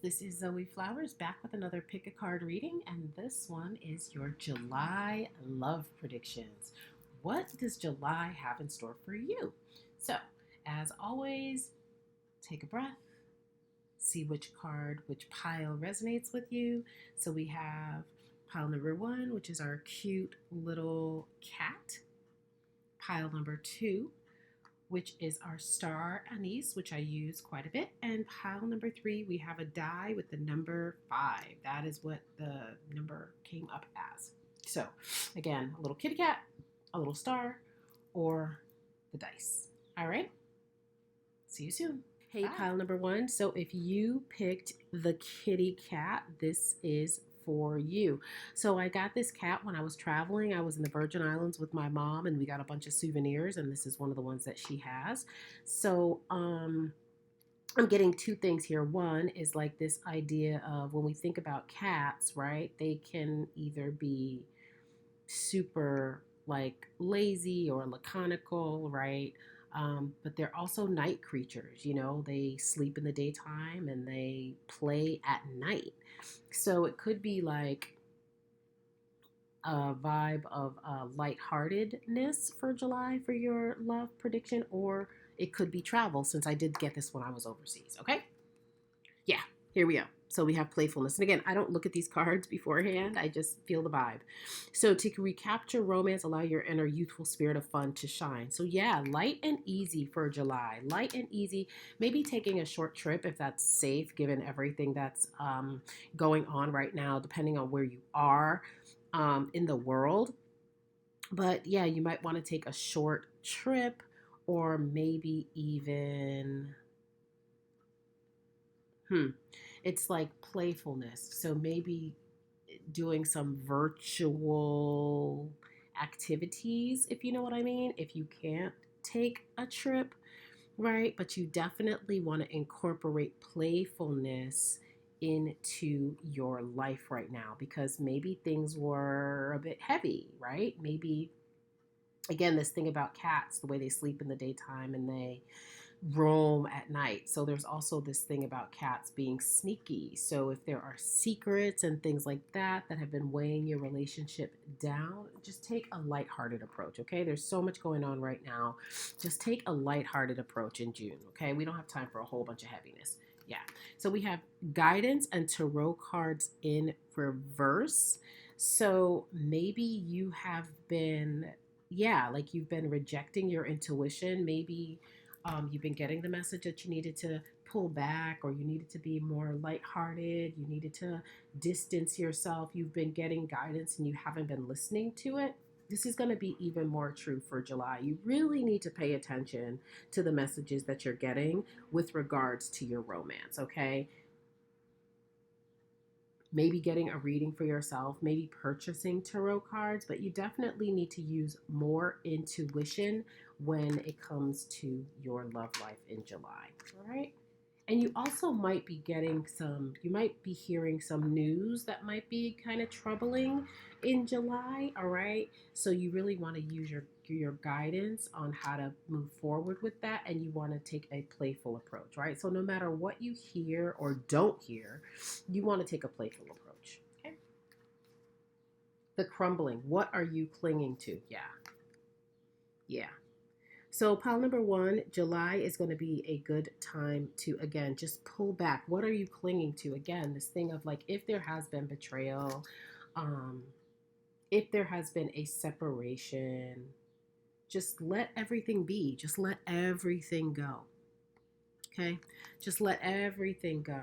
This is Zoe Flowers back with another pick a card reading, and this one is your July love predictions. What does July have in store for you? So, as always, take a breath, see which card, which pile resonates with you. So, we have pile number one, which is our cute little cat, pile number two, which is our star anise, which I use quite a bit. And pile number three, we have a die with the number 5. That is what the number came up as. So again, a little kitty cat, a little star, or the dice. All right, see you soon. Hey, bye. Pile number one. So if you picked the kitty cat, this is for you. So I got this cat when I was traveling. I was in the Virgin Islands with my mom and we got a bunch of souvenirs, and this is one of the ones that she has. So I'm getting two things here. One is like this idea of when we think about cats, right? They can either be super like lazy or laconical, right? But they're also night creatures. They sleep in the daytime and they play at night. So it could be like a vibe of lightheartedness for July for your love prediction, or it could be travel, since I did get this when I was overseas. Okay? Yeah, here we go. So we have playfulness. And again, I don't look at these cards beforehand. I just feel the vibe. So to recapture romance, allow your inner youthful spirit of fun to shine. So yeah, light and easy for July. Light and easy. Maybe taking a short trip if that's safe, given everything that's going on right now, depending on where you are in the world. But yeah, you might want to take a short trip, or maybe even it's like playfulness. So maybe doing some virtual activities, if you know what I mean, if you can't take a trip, right? But you definitely want to incorporate playfulness into your life right now, because maybe things were a bit heavy, right? Maybe, again, this thing about cats, the way they sleep in the daytime and they roam at night. So there's also this thing about cats being sneaky. So if there are secrets and things like that that have been weighing your relationship down, just take a lighthearted approach, okay? There's so much going on right now. Just take a lighthearted approach in June, okay? We don't have time for a whole bunch of heaviness. Yeah. So we have guidance and tarot cards in reverse. So maybe you have been, like you've been rejecting your intuition. Maybe you've been getting the message that you needed to pull back, or you needed to be more lighthearted. You needed to distance yourself. You've been getting guidance and you haven't been listening to it. This is going to be even more true for July. You really need to pay attention to the messages that you're getting with regards to your romance, okay? Maybe getting a reading for yourself, maybe purchasing tarot cards, but you definitely need to use more intuition when it comes to your love life in July. All right. And you also might be you might be hearing some news that might be kind of troubling in July. All right. So you really want to use your guidance on how to move forward with that. And you want to take a playful approach, right? So no matter what you hear or don't hear, you want to take a playful approach. Okay. The crumbling. What are you clinging to? Yeah. Yeah. So pile number one, July is going to be a good time to, again, just pull back. What are you clinging to? Again, this thing of like, if there has been betrayal, if there has been a separation, just let everything be. Just let everything go. Okay? Just let everything go.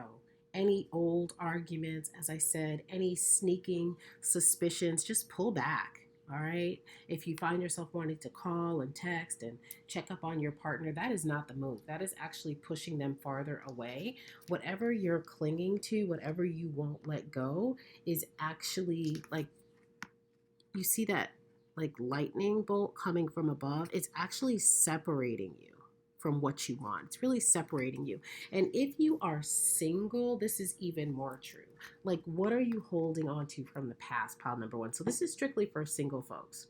Any old arguments, as I said, any sneaking suspicions, just pull back. All right. If you find yourself wanting to call and text and check up on your partner, that is not the move. That is actually pushing them farther away. Whatever you're clinging to, whatever you won't let go, is actually like, you see that like lightning bolt coming from above. It's actually separating you from what you want. It's really separating you. And if you are single, this is even more true. Like, what are you holding on to from the past? Pile number one. So this is strictly for single folks.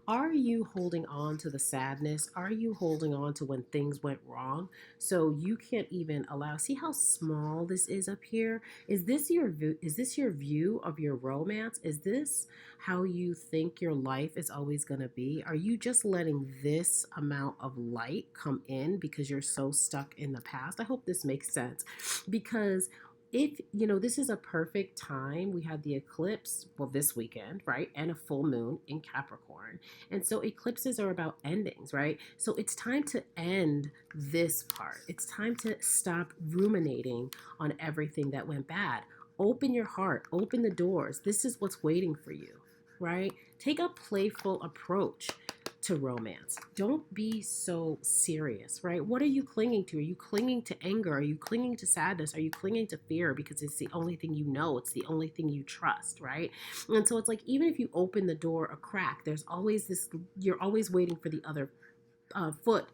Are you holding on to the sadness? Are you holding on to when things went wrong? So you can't even allow. See how small this is up here? Is this your view of your romance? Is this how you think your life is always going to be? Are you just letting this amount of light come in because you're so stuck in the past? I hope this makes sense, because if this is a perfect time. We had the eclipse, well, this weekend, right, and a full moon in Capricorn, and so eclipses are about endings, right? So it's time to end this part. It's time to stop ruminating on everything that went bad. Open your heart, open the doors. This is what's waiting for you, right? Take a playful approach to romance. Don't be so serious, right? What are you clinging to? Are you clinging to anger? Are you clinging to sadness? Are you clinging to fear because it's the only thing you know? It's the only thing you trust, right? And so it's like, even if you open the door a crack, there's always this, you're always waiting for the other foot,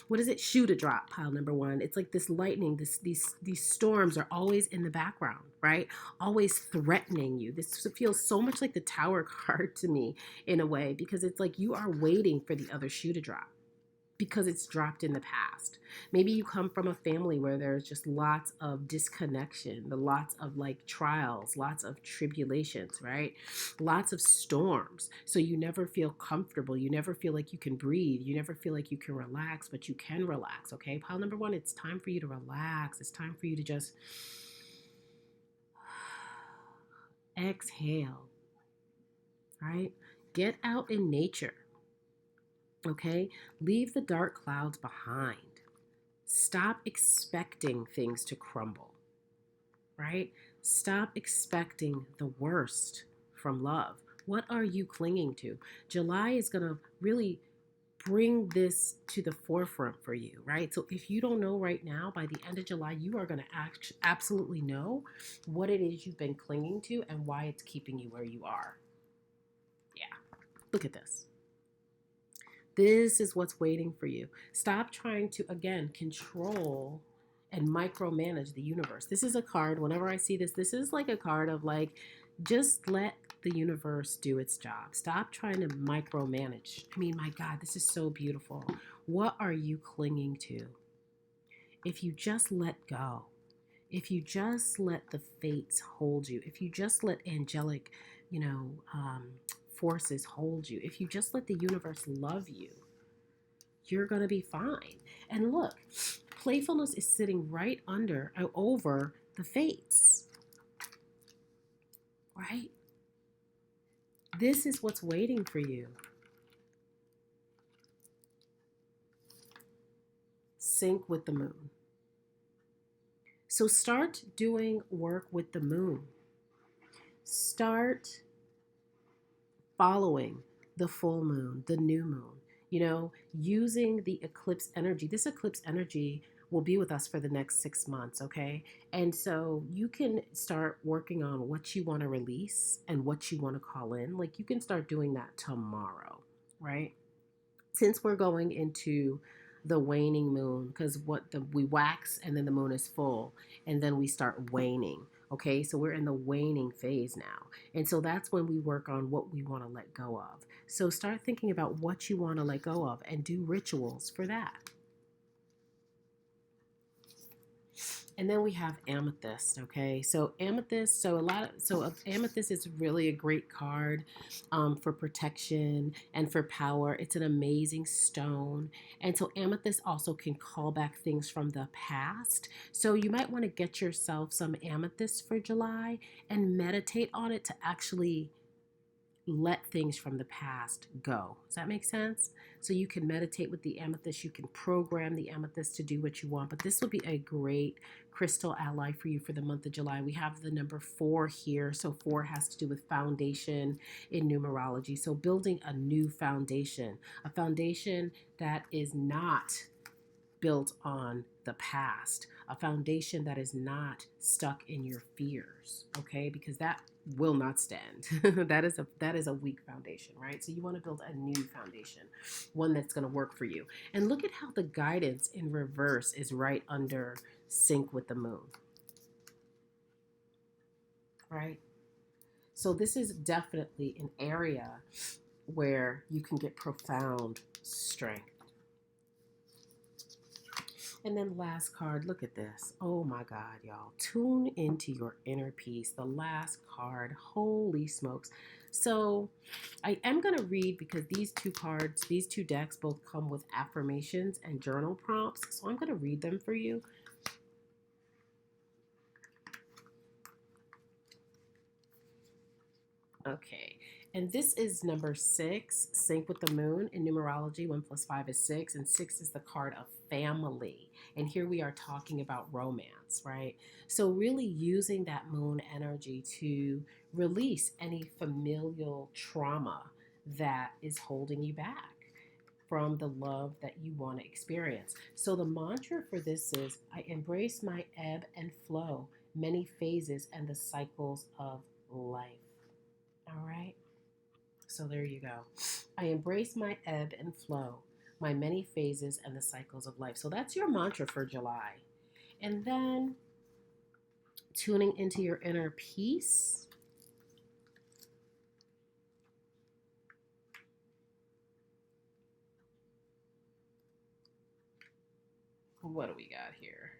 what is it, shoe to drop. Pile number one, it's like this lightning, these storms are always in the background, right? Always threatening you. This feels so much like the Tower card to me, in a way, because it's like you are waiting for the other shoe to drop because it's dropped in the past. Maybe you come from a family where there's just lots of disconnection, the lots of like trials, lots of tribulations, right? Lots of storms. So you never feel comfortable. You never feel like you can breathe. You never feel like you can relax, but you can relax, okay? Pile number one, it's time for you to relax. It's time for you to just exhale, right? Get out in nature. Okay? Leave the dark clouds behind. Stop expecting things to crumble, right? Stop expecting the worst from love. What are you clinging to? July is going to really bring this to the forefront for you, right? So if you don't know right now, by the end of July, you are going to absolutely know what it is you've been clinging to and why it's keeping you where you are. Yeah, look at this. This is what's waiting for you. Stop trying to, again, control and micromanage the universe. This is a card, whenever I see this, this is like a card of like, just let the universe do its job. Stop trying to micromanage. I mean, my God, this is so beautiful. What are you clinging to? If you just let go, if you just let the fates hold you, if you just let angelic, forces hold you, if you just let the universe love you, you're going to be fine. And look, playfulness is sitting right over the fates, right? This is what's waiting for you. Sync with the moon. So start doing work with the moon. Start following the full moon, the new moon, using the eclipse energy. This eclipse energy will be with us for the next 6 months, okay? And so you can start working on what you want to release and what you want to call in. Like, you can start doing that tomorrow, right? Since we're going into the waning moon, because we wax and then the moon is full and then we start waning. Okay, so we're in the waning phase now. And so that's when we work on what we want to let go of. So start thinking about what you want to let go of and do rituals for that. And then we have amethyst, okay? So amethyst, amethyst is really a great card for protection and for power. It's an amazing stone. And so amethyst also can call back things from the past. So you might want to get yourself some amethyst for July and meditate on it to actually let things from the past go. Does that make sense? So you can meditate with the amethyst. You can program the amethyst to do what you want. But this would be a great crystal ally for you for the month of July. We have the number 4 here. So 4 has to do with foundation in numerology. So building a new foundation, a foundation that is not built on the past, a foundation that is not stuck in your fears, okay? Because that will not stand. that is a weak foundation, right? So you want to build a new foundation, one that's going to work for you. And look at how the guidance in reverse is right under sync with the moon, right? So this is definitely an area where you can get profound strength. And then last card, look at this. Oh my God, y'all. Tune into your inner peace. The last card, holy smokes. So I am going to read because these two cards, these two decks both come with affirmations and journal prompts. So I'm going to read them for you. Okay. And this is number 6, sync with the moon. In numerology, 1 plus 5 is 6, and 6 is the card of family. And here we are talking about romance, right? So really using that moon energy to release any familial trauma that is holding you back from the love that you want to experience. So the mantra for this is, I embrace my ebb and flow, many phases and the cycles of life. All right. So there you go. I embrace my ebb and flow, my many phases and the cycles of life. So that's your mantra for July. And then tuning into your inner peace. What do we got here?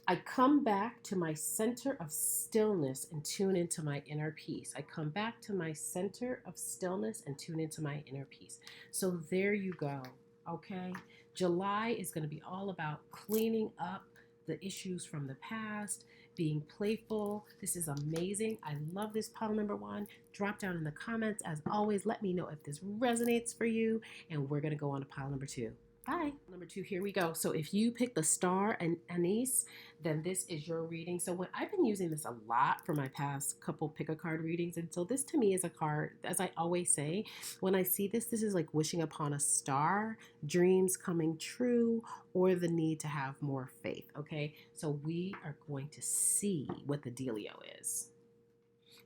I come back to my center of stillness and tune into my inner peace. I come back to my center of stillness and tune into my inner peace. So there you go. Okay. July is going to be all about cleaning up the issues from the past, being playful. This is amazing. I love this pile number 1. Drop down in the comments. As always, let me know if this resonates for you. And we're going to go on to pile number 2. Bye. Number 2, here we go. So if you pick the star and anise, then this is your reading. So when I've been using this a lot for my past couple pick a card readings. And so this to me is a card, as I always say, when I see this, this is like wishing upon a star, dreams coming true, or the need to have more faith. Okay. So we are going to see what the dealio is.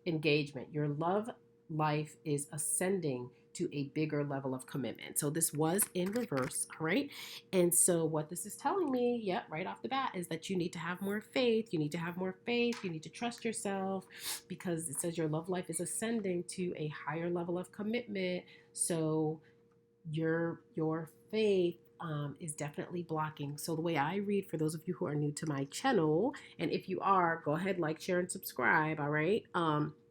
Engagement. Your love life is ascending to a bigger level of commitment. So this was in reverse, all right? And so what this is telling me, yep, right off the bat, is that you need to have more faith. You need to have more faith. You need to trust yourself, because it says your love life is ascending to a higher level of commitment. So your faith is definitely blocking. So the way I read, for those of you who are new to my channel, and if you are, go ahead, like, share, and subscribe, all right?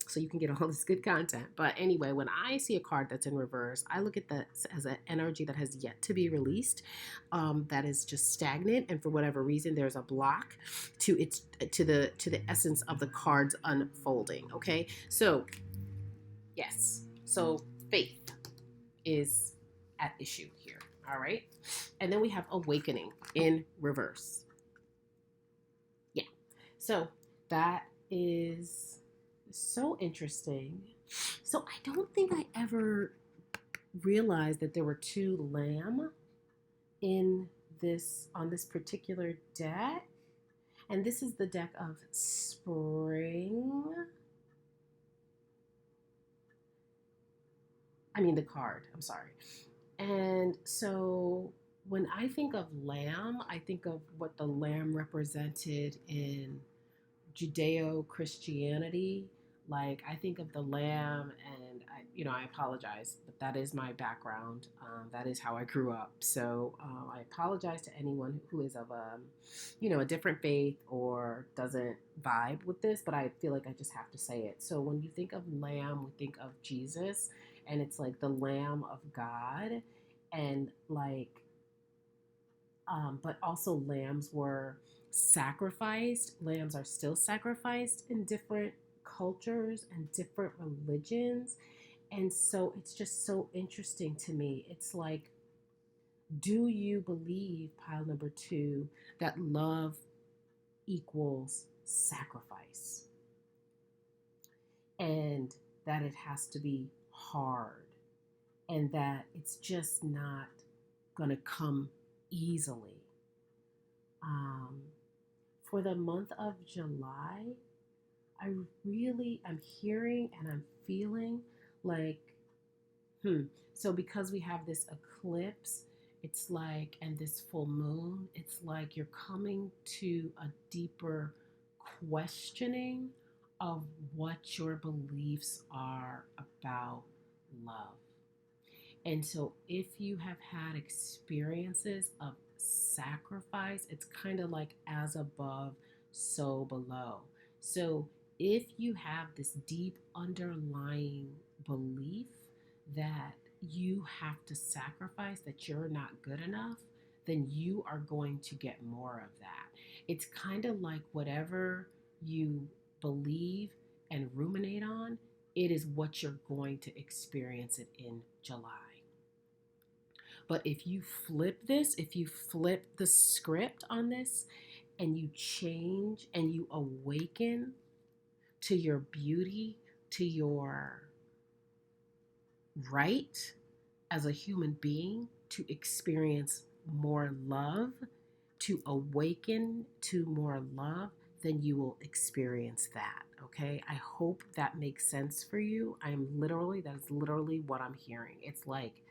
So you can get all this good content. But anyway, when I see a card that's in reverse, I look at that as an energy that has yet to be released, that is just stagnant, and for whatever reason, there's a block to its to the essence of the cards unfolding. Okay, so yes, so faith is at issue here. All right, and then we have awakening in reverse. Yeah, so that is so interesting. So I don't think I ever realized that there were 2 lamb in this, on this particular deck. And this is the deck of spring. I mean the card, I'm sorry. And so when I think of lamb, I think of what the lamb represented in Judeo-Christianity. Like, I think of the lamb, and I apologize, but that is my background. That is how I grew up. So I apologize to anyone who is of a different faith or doesn't vibe with this, but I feel like I just have to say it. So when you think of lamb, we think of Jesus, and it's like the Lamb of God, and like, but also lambs were sacrificed. Lambs are still sacrificed in different cultures and different religions. And so it's just so interesting to me. It's like, do you believe, pile number 2, that love equals sacrifice? And that it has to be hard, and that it's just not going to come easily. For the month of July, I really am hearing and I'm feeling like, so because we have this eclipse, it's like, and this full moon, it's like you're coming to a deeper questioning of what your beliefs are about love. And so, if you have had experiences of sacrifice, it's kind of like as above, so below. So, if you have this deep underlying belief that you have to sacrifice, that you're not good enough, then you are going to get more of that. It's kind of like whatever you believe and ruminate on, it is what you're going to experience it in July. But if you flip this, if you flip the script on this and you change and you awaken to your beauty, to your right as a human being to experience more love, to awaken to more love, then you will experience that. Okay. I hope that makes sense for you. That is literally what I'm hearing. It's like,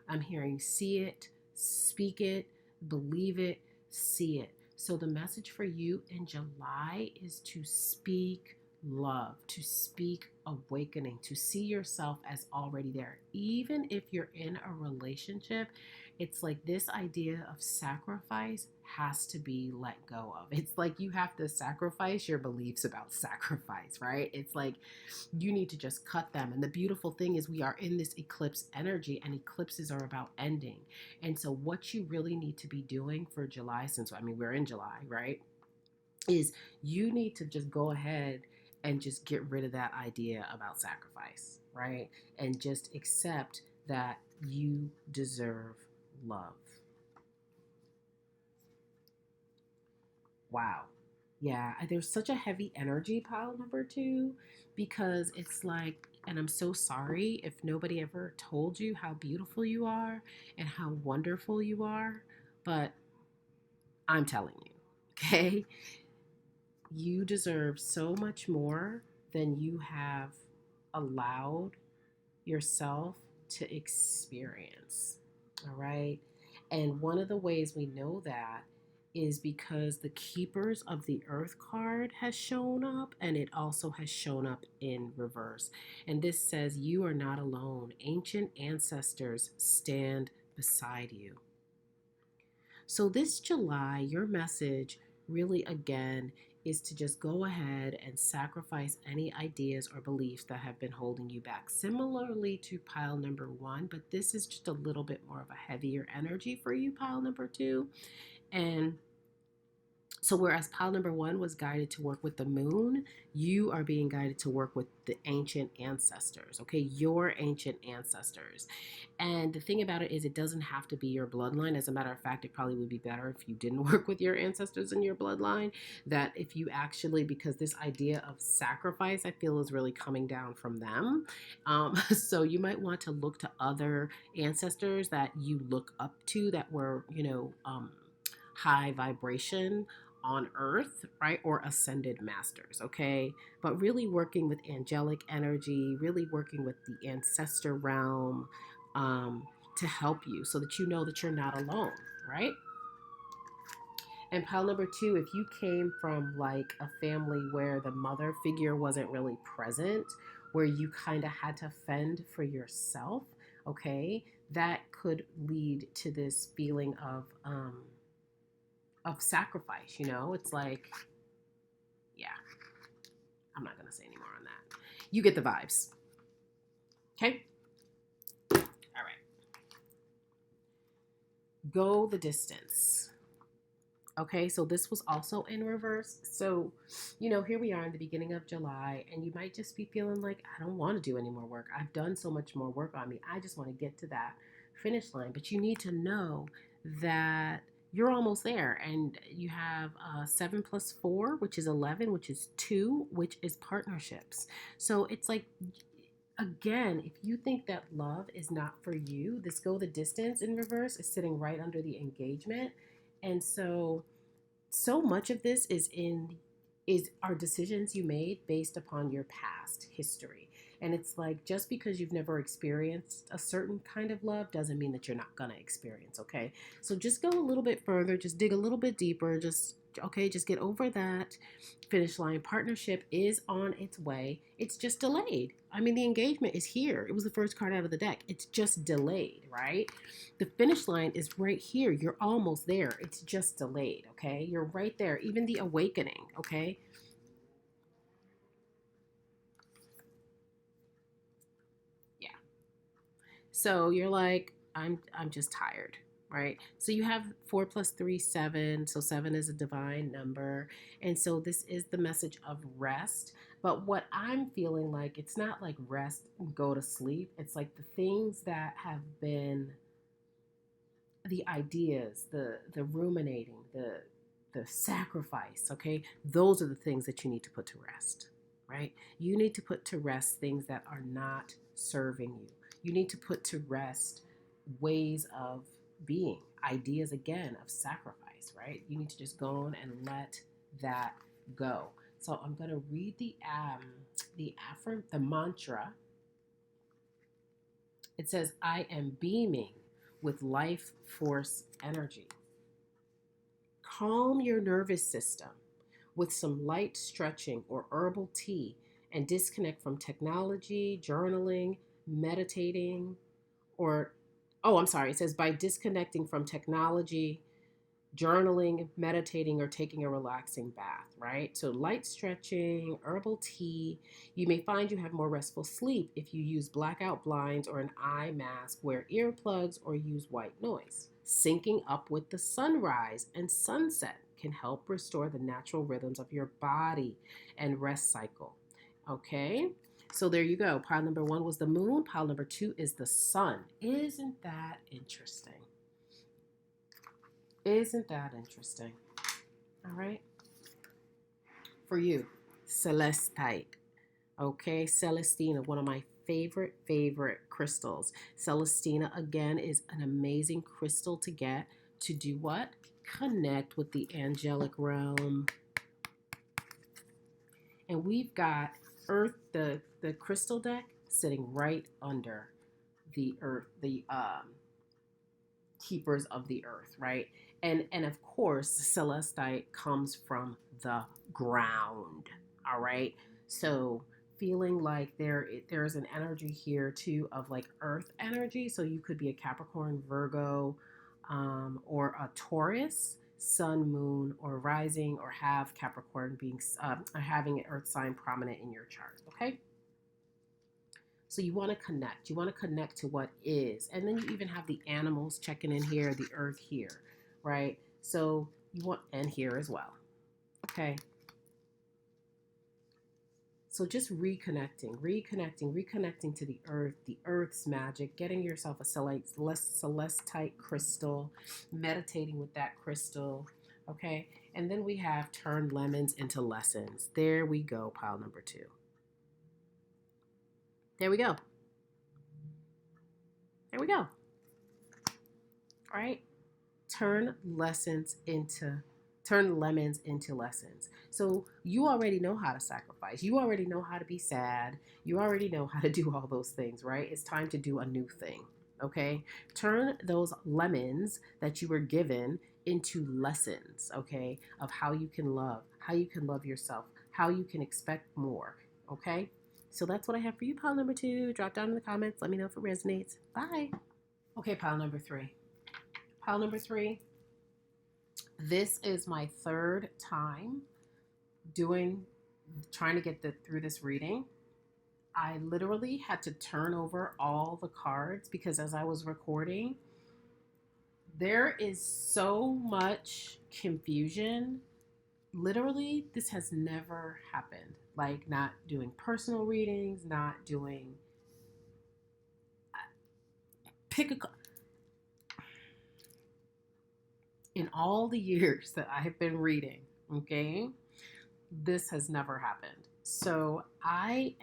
I'm hearing see it, speak it, believe it, see it. So the message for you in July is to speak love, to speak awakening, to see yourself as already there. Even if you're in a relationship, it's like this idea of sacrifice has to be let go of. It's like you have to sacrifice your beliefs about sacrifice, right? It's like you need to just cut them. And the beautiful thing is we are in this eclipse energy, and eclipses are about ending. And so what you really need to be doing for July, since we're in July, right? Is you need to just go ahead and just get rid of that idea about sacrifice, right? And just accept that you deserve love. Wow. Yeah, there's such a heavy energy pile number two because it's like, and I'm so sorry if nobody ever told you how beautiful you are and how wonderful you are, but I'm telling you, okay? You deserve so much more than you have allowed yourself to experience. All right. And one of the ways we know that is because the Keepers of the Earth card has shown up, and it also has shown up in reverse. And this says, you are not alone. Ancient ancestors stand beside you. So, this July, your message really again is to just go ahead and sacrifice any ideas or beliefs that have been holding you back. Similarly to pile number one, but this is just a little bit more of a heavier energy for you, pile number two. And so, whereas pile number one was guided to work with the moon, you are being guided to work with the ancient ancestors, okay? Your ancient ancestors. And the thing about it is, it doesn't have to be your bloodline. As a matter of fact, it probably would be better if you didn't work with your ancestors in your bloodline. That if you actually, because this idea of sacrifice, I feel, is really coming down from them. So you might want to look to other ancestors that you look up to that were, high vibration on earth, right? Or ascended masters, okay? But really working with angelic energy, really working with the ancestor realm, to help you so that you know that you're not alone, right? And pile number two, if you came from like a family where the mother figure wasn't really present, where you kind of had to fend for yourself, okay, that could lead to this feeling of sacrifice. It's like, yeah, I'm not gonna say any more on that. You get the vibes. Okay. All right. Go the distance. Okay, so this was also in reverse. So, here we are in the beginning of July, and you might just be feeling like, I don't want to do any more work. I've done so much more work on me. I just want to get to that finish line. But you need to know that you're almost there, and you have 7 plus 4, which is 11, which is 2, which is partnerships. So it's like, again, if you think that love is not for you, this go the distance in reverse is sitting right under the engagement. And so much of this is our decisions you made based upon your past history. And it's like, just because you've never experienced a certain kind of love doesn't mean that you're not going to experience, okay? So just go a little bit further, just dig a little bit deeper, just get over that finish line. Partnership is on its way. It's just delayed. I mean, the engagement is here. It was the first card out of the deck. It's just delayed, right? The finish line is right here. You're almost there. It's just delayed, okay? You're right there. Even the awakening, okay? Yeah. So you're like, I'm just tired, right? So you have 4 + 3, 7. So 7 is a divine number. And so this is the message of rest. But what I'm feeling like, it's not like rest and go to sleep. It's like the things that have been the ideas, the ruminating, the sacrifice, okay? Those are the things that you need to put to rest, right? You need to put to rest things that are not serving you. You need to put to rest ways of being, ideas again of sacrifice, right? You need to just go on and let that go. So I'm going to read the mantra. It says, I am beaming with life force energy. Calm your nervous system with some light stretching or herbal tea and disconnect from technology, journaling, meditating, or, oh, I'm sorry, it says by disconnecting from technology, journaling, meditating, or taking a relaxing bath, right? So, light stretching, herbal tea. You may find you have more restful sleep if you use blackout blinds or an eye mask, wear earplugs, or use white noise. Syncing up with the sunrise and sunset can help restore the natural rhythms of your body and rest cycle. Okay? So there you go. Pile number 1 was the moon. Pile number 2 is the sun. Isn't that interesting? Isn't that interesting? All right. For you, celestite. Okay, Celestina, one of my favorite crystals. Celestina, again, is an amazing crystal to get to do what? Connect with the angelic realm. And we've got Earth, the crystal deck, sitting right under the Earth, the keepers of the earth, right? And of course, celestite comes from the ground. All right. So feeling like there's an energy here too of like earth energy. So you could be a Capricorn, Virgo, or a Taurus, Sun, Moon, or rising, or have Capricorn being having an earth sign prominent in your chart. Okay. So you want to connect. You want to connect to what is. And then you even have the animals checking in here, the earth here, right? So you want, and here as well. Okay. So just reconnecting to the earth's magic, getting yourself a celestite crystal, meditating with that crystal. Okay. And then we have turn lemons into lessons. There we go, pile number 2. There we go. There we go. All right. Turn lemons into lessons. So you already know how to sacrifice. You already know how to be sad. You already know how to do all those things, right? It's time to do a new thing. Okay. Turn those lemons that you were given into lessons, okay, of how you can love yourself, how you can expect more. Okay. So that's what I have for you, pile number 2. Drop down in the comments. Let me know if it resonates. Bye. Okay, pile number 3. Pile number 3. This is my 3rd time trying to get through this reading. I literally had to turn over all the cards because as I was recording, there is so much confusion. Literally, this has never happened. Like not doing personal readings, not doing pick a in all the years that I have been reading, okay, this has never happened. So I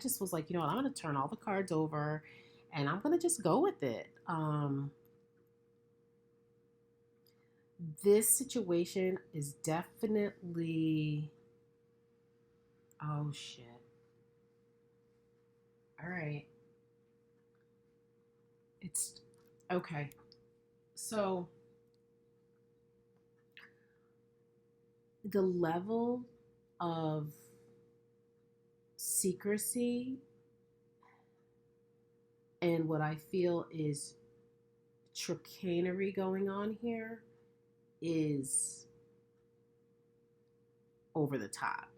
just was like, you know what, I'm going to turn all the cards over and I'm going to just go with it. This situation is definitely, oh shit. All right. It's okay. So the level of secrecy and what I feel is chicanery going on here is over the top.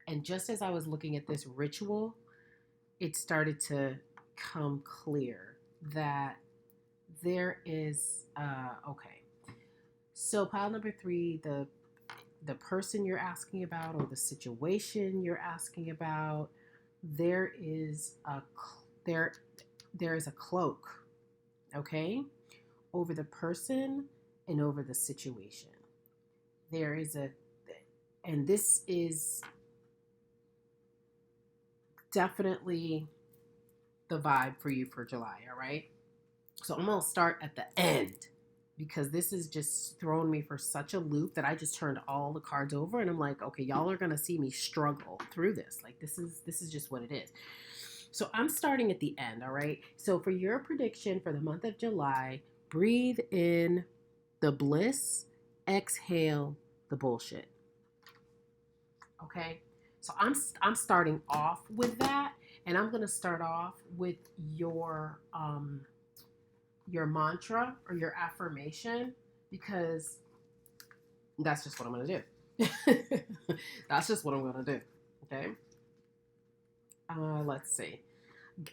And just as I was looking at this ritual, it started to come clear that there is okay. So pile number three, the person you're asking about or the situation you're asking about, there is a there there is a cloak, okay, over the person and over the situation. There is a, and this is definitely the vibe for you for July, all right? So I'm gonna start at the end because this is just throwing me for such a loop that I just turned all the cards over and I'm like, okay, y'all are gonna see me struggle through this. Like this is just what it is. So I'm starting at the end, all right? So for your prediction for the month of July, breathe in the bliss, exhale the bullshit. Okay? So I'm starting off with that and I'm going to start off with your mantra or your affirmation because that's just what I'm going to do. That's just what I'm going to do. Okay? Let's see.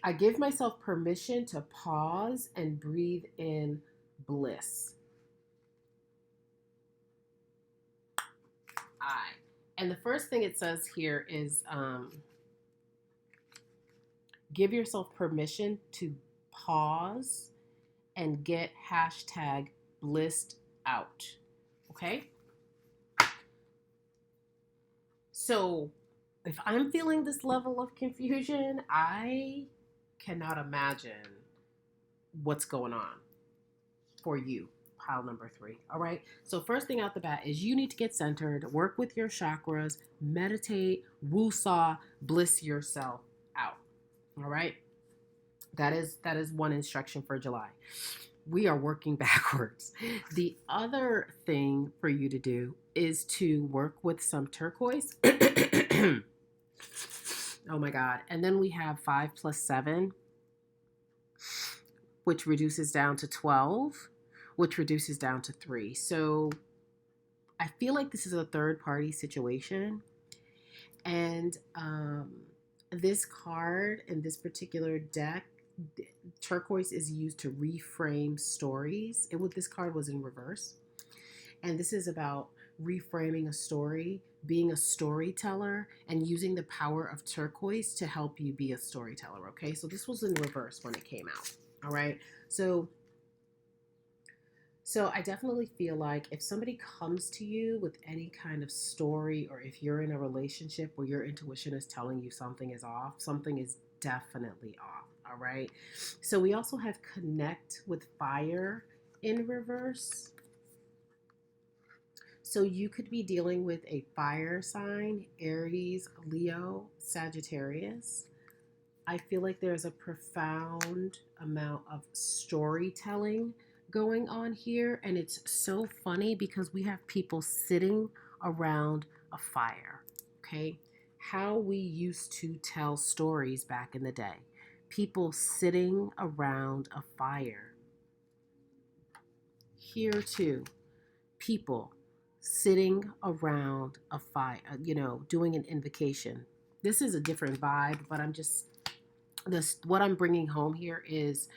I give myself permission to pause and breathe in bliss. I. And the first thing it says here is give yourself permission to pause and get hashtag blissed out. Okay? So if I'm feeling this level of confusion, I cannot imagine what's going on for you. Pile number three. All right. So, first thing out the bat is you need to get centered, work with your chakras, meditate, woo-saw, bliss yourself out. All right. That is one instruction for July. We are working backwards. The other thing for you to do is to work with some turquoise. Oh my God. And then we have 5 plus 7, which reduces down to 12, which reduces down to 3. So I feel like this is a third party situation. And this card in this particular deck, turquoise is used to reframe stories. This card was in reverse. And this is about reframing a story, being a storyteller, and using the power of turquoise to help you be a storyteller. Okay, so this was in reverse when it came out. All right, so I definitely feel like if somebody comes to you with any kind of story, or if you're in a relationship where your intuition is telling you something is off, something is definitely off. All right, so we also have connect with fire in reverse. So you could be dealing with a fire sign, Aries, Leo, Sagittarius. I feel like there's a profound amount of storytelling going on here. And it's so funny because we have people sitting around a fire. Okay. How we used to tell stories back in the day. People sitting around a fire. Here too, people sitting around a fire, doing an invocation. This is a different vibe, but what I'm bringing home here is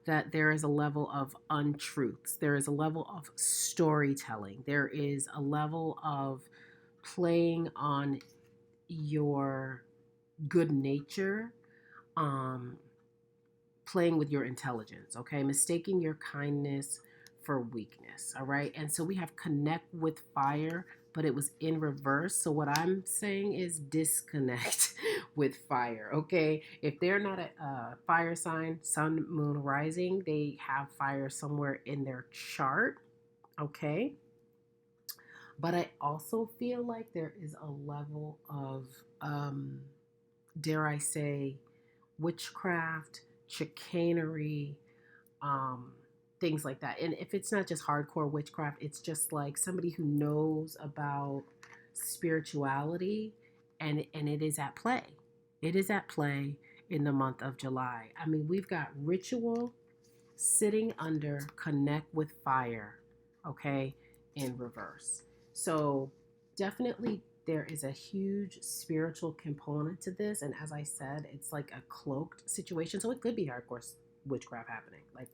that there is a level of untruths. There is a level of storytelling. There is a level of playing on your good nature, playing with your intelligence, okay? Mistaking your kindness for weakness, all right? And so we have connect with fire, but it was in reverse. So what I'm saying is disconnect with fire, okay? If they're not a fire sign, sun, moon, rising, they have fire somewhere in their chart, okay? But I also feel like there is a level of dare I say, witchcraft, chicanery, um, things like that. And if it's not just hardcore witchcraft, it's just like somebody who knows about spirituality, and it is at play. It is at play in the month of July. I mean, we've got ritual, sitting under, connect with fire, okay, in reverse. So definitely there is a huge spiritual component to this. And as I said, it's like a cloaked situation. So it could be hardcore witchcraft happening. Like,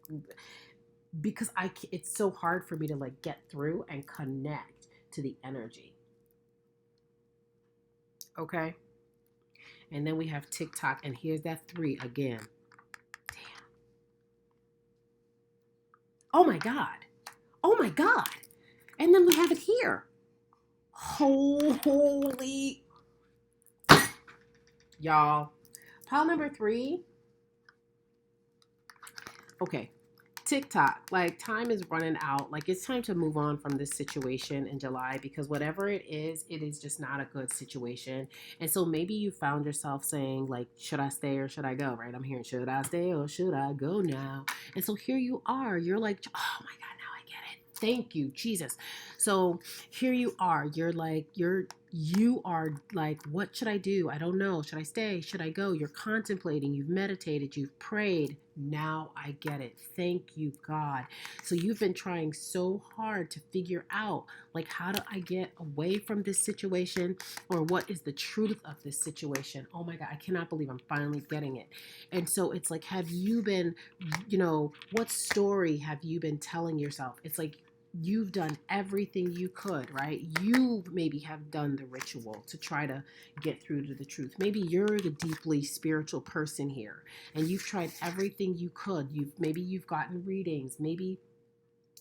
because it's so hard for me to like get through and connect to the energy. Okay. And then we have TikTok, and here's that 3 again. Damn. Oh my God. Oh my God. And then we have it here. Holy. Y'all. Pile number 3. Okay. TikTok, like, time is running out. Like, it's time to move on from this situation in July, because whatever it is just not a good situation. And so maybe you found yourself saying, like, should I stay or should I go? Right? I'm hearing, should I stay or should I go now? And so here you are. You're like, oh my God, now I get it. Thank you, Jesus. So here you are. You are like, what should I do? I don't know. Should I stay? Should I go? You're contemplating. You've meditated. You've prayed. Now I get it. Thank you, God. So you've been trying so hard to figure out, like, how do I get away from this situation, or what is the truth of this situation? Oh my God, I cannot believe I'm finally getting it. And so it's like, have you been, what story have you been telling yourself? It's like, you've done everything you could, right? You maybe have done the ritual to try to get through to the truth. Maybe you're the deeply spiritual person here, and you've tried everything you could. You've gotten readings. Maybe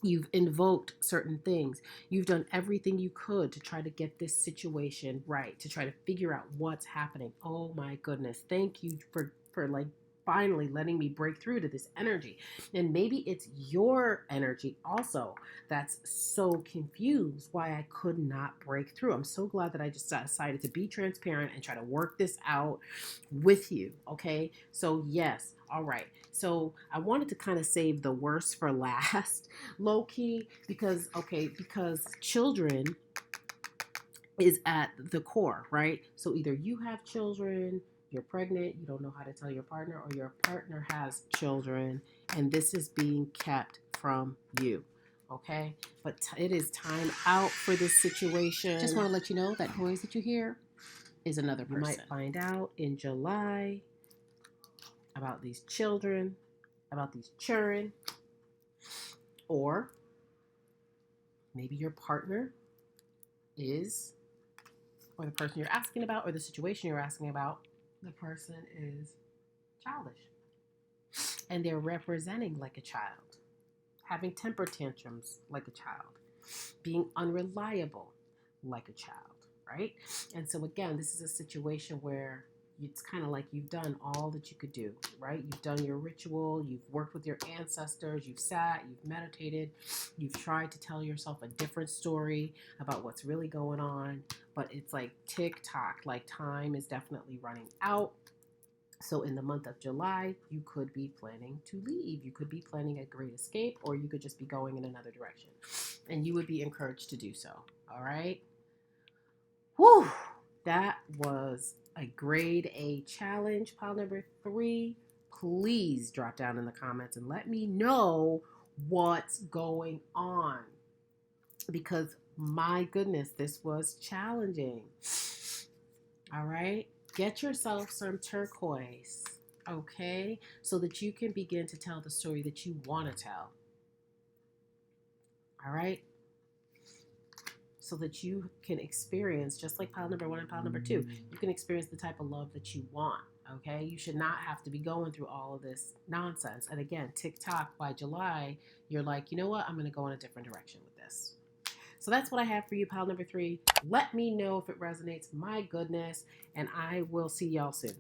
you've invoked certain things. You've done everything you could to try to get this situation right, to try to figure out what's happening. Oh my goodness. Thank you for like finally letting me break through to this energy. And maybe it's your energy also that's so confused why I could not break through. I'm so glad that I just decided to be transparent and try to work this out with you. Okay. So yes. All right. So I wanted to kind of save the worst for last, low key, because children is at the core, right? So either you have children, you're pregnant, you don't know how to tell your partner, or your partner has children, and this is being kept from you. Okay? But it is time out for this situation. Just want to let you know that noise that you hear is another person. You might find out in July about these children, about these children, or maybe your partner is, or the person you're asking about, or the situation you're asking about, the person is childish. And they're representing like a child, having temper tantrums like a child, being unreliable like a child, right? And so again, this is a situation where it's kind of like you've done all that you could do, right? You've done your ritual, you've worked with your ancestors, you've sat, you've meditated, you've tried to tell yourself a different story about what's really going on, but it's like tick-tock, like time is definitely running out. So in the month of July, you could be planning to leave. You could be planning a great escape, or you could just be going in another direction. And you would be encouraged to do so, all right? Whew, that was a grade A challenge. Pile number 3, please drop down in the comments and let me know what's going on, because my goodness, this was challenging. All right, get yourself some turquoise, okay, so that you can begin to tell the story that you want to tell. All right, so that you can experience, just like pile number 1 and pile number 2, you can experience the type of love that you want. Okay, you should not have to be going through all of this nonsense. And again, TikTok, by July, you're like, you know what, I'm going to go in a different direction with this. So that's what I have for you, pile number 3. Let me know if it resonates. My goodness, and I will see y'all soon.